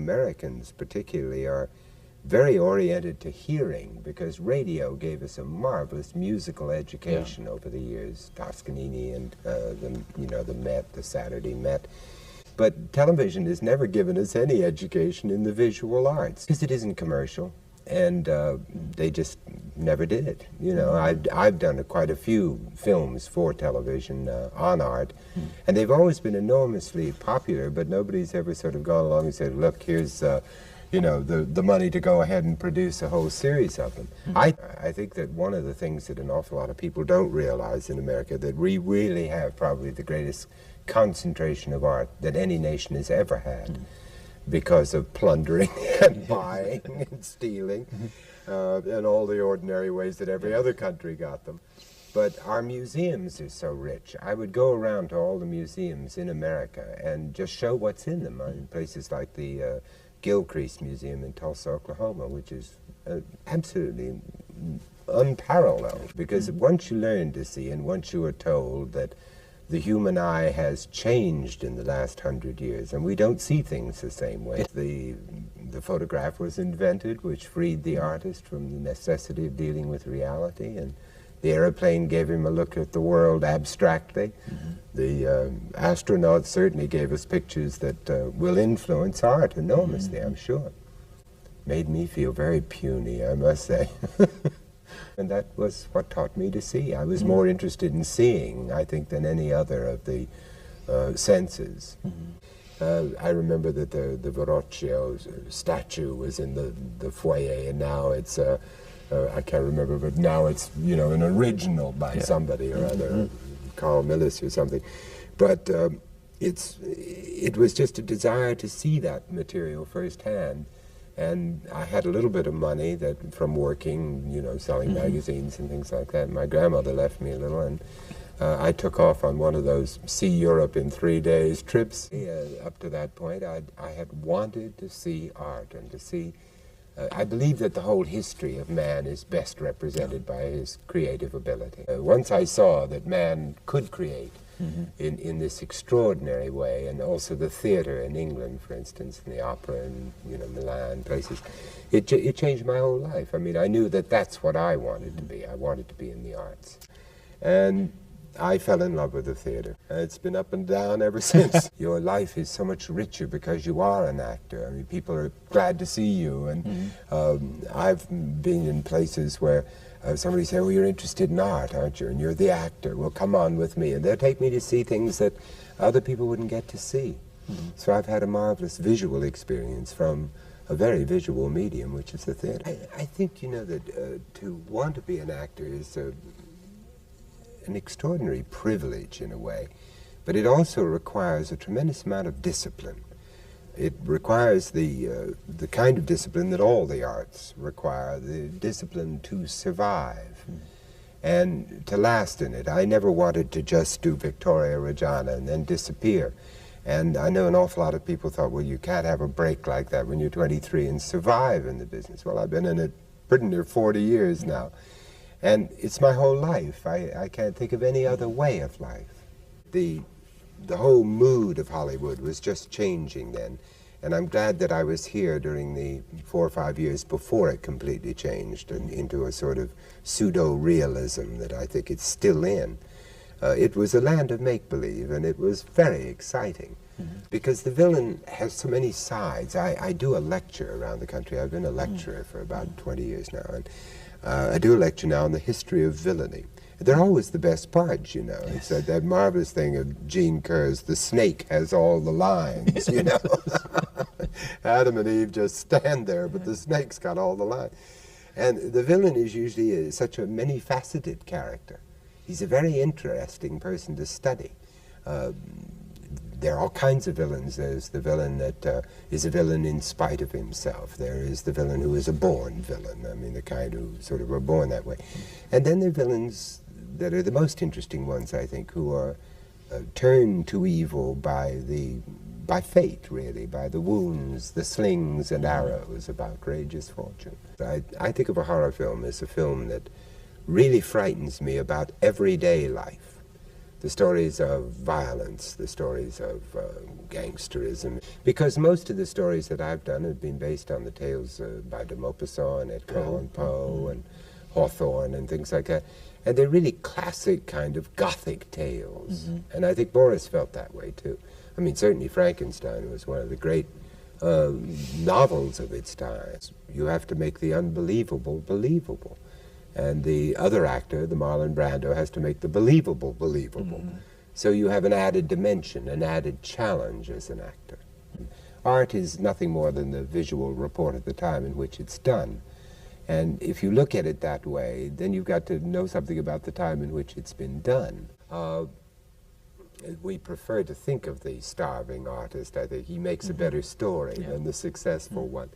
Americans particularly are very oriented to hearing, because radio gave us a marvelous musical education over the years, Toscanini and the Met, the Saturday Met. But television has never given us any education in the visual arts, because it isn't commercial, and they just never did it. You know, I've done quite a few films for television on art, and they've always been enormously popular, but nobody's ever sort of gone along and said, look, here's the money to go ahead and produce a whole series of them. I think that one of the things that an awful lot of people don't realize in America, that we really have probably the greatest concentration of art that any nation has ever had, because of plundering and buying and stealing and all the ordinary ways that every other country got them. But our museums are so rich. I would go around to all the museums in America and just show what's in them. In places like the Gilcrease Museum in Tulsa, Oklahoma, which is absolutely unparalleled, because once you learn to see, and once you are told that the human eye has changed in the last 100 years, and we don't see things the same way. The photograph was invented, which freed the artist from the necessity of dealing with reality, and the airplane gave him a look at the world abstractly. The astronauts certainly gave us pictures that will influence art enormously, I'm sure. Made me feel very puny, I must say. And that was what taught me to see. I was more interested in seeing, I think, than any other of the senses. I remember that the Verrocchio statue was in the foyer, and now it's, I can't remember, but now it's, an original by somebody or other, Carl Millis or something. But it was just a desire to see that material firsthand. And I had a little bit of money that from working, selling magazines and things like that. My grandmother left me a little, and I took off on one of those see Europe in 3 days trips. Up to that point, I had wanted to see art and to see. I believe that the whole history of man is best represented by his creative ability. Once I saw that man could create in this extraordinary way, and also the theater in England, for instance, and the opera in Milan, places, it changed my whole life. I mean, I knew that that's what I wanted to be. I wanted to be in the arts. And I fell in love with the theater. It's been up and down ever since. Your life is so much richer because you are an actor. I mean, people are glad to see you. And I've been in places where somebody say, well, you're interested in art, aren't you? And you're the actor. Well, come on with me. And they'll take me to see things that other people wouldn't get to see. So I've had a marvelous visual experience from a very visual medium, which is the theater. I think, that to want to be an actor is an extraordinary privilege in a way, but it also requires a tremendous amount of discipline. It requires the kind of discipline that all the arts require, the discipline to survive and to last in it. I never wanted to just do Victoria Reggiana and then disappear. And I know an awful lot of people thought, well, you can't have a break like that when you're 23 and survive in the business. Well, I've been in it pretty near 40 years now. And it's my whole life. I can't think of any other way of life. The whole mood of Hollywood was just changing then. And I'm glad that I was here during the 4 or 5 years before it completely changed into a sort of pseudo-realism that I think it's still in. It was a land of make-believe, and it was very exciting. Because the villain has so many sides. I do a lecture around the country. I've been a lecturer for about 20 years now. And I do a lecture now on the history of villainy. They're always the best parts, It's that marvelous thing of Gene Kerr's, the snake has all the lines, Adam and Eve just stand there, but the snake's got all the lines. And the villain is usually such a many-faceted character. He's a very interesting person to study. There are all kinds of villains. There's the villain that is a villain in spite of himself. There is the villain who is a born villain. I mean, the kind who sort of are born that way. And then there are villains that are the most interesting ones, I think, who are turned to evil by fate, really, by the wounds, the slings and arrows of outrageous fortune. I think of a horror film as a film that really frightens me about everyday life. the stories of violence, the stories of gangsterism. Because most of the stories that I've done have been based on the tales by de Maupassant and Edgar Allan Poe and Hawthorne and things like that. And they're really classic kind of Gothic tales. And I think Boris felt that way too. I mean, certainly Frankenstein was one of the great novels of its time. You have to make the unbelievable believable. And the other actor, the Marlon Brando, has to make the believable believable. So you have an added dimension, an added challenge as an actor. Art is nothing more than the visual report of the time in which it's done. And if you look at it that way, then you've got to know something about the time in which it's been done. We prefer to think of the starving artist. I think he makes a better story than the successful one.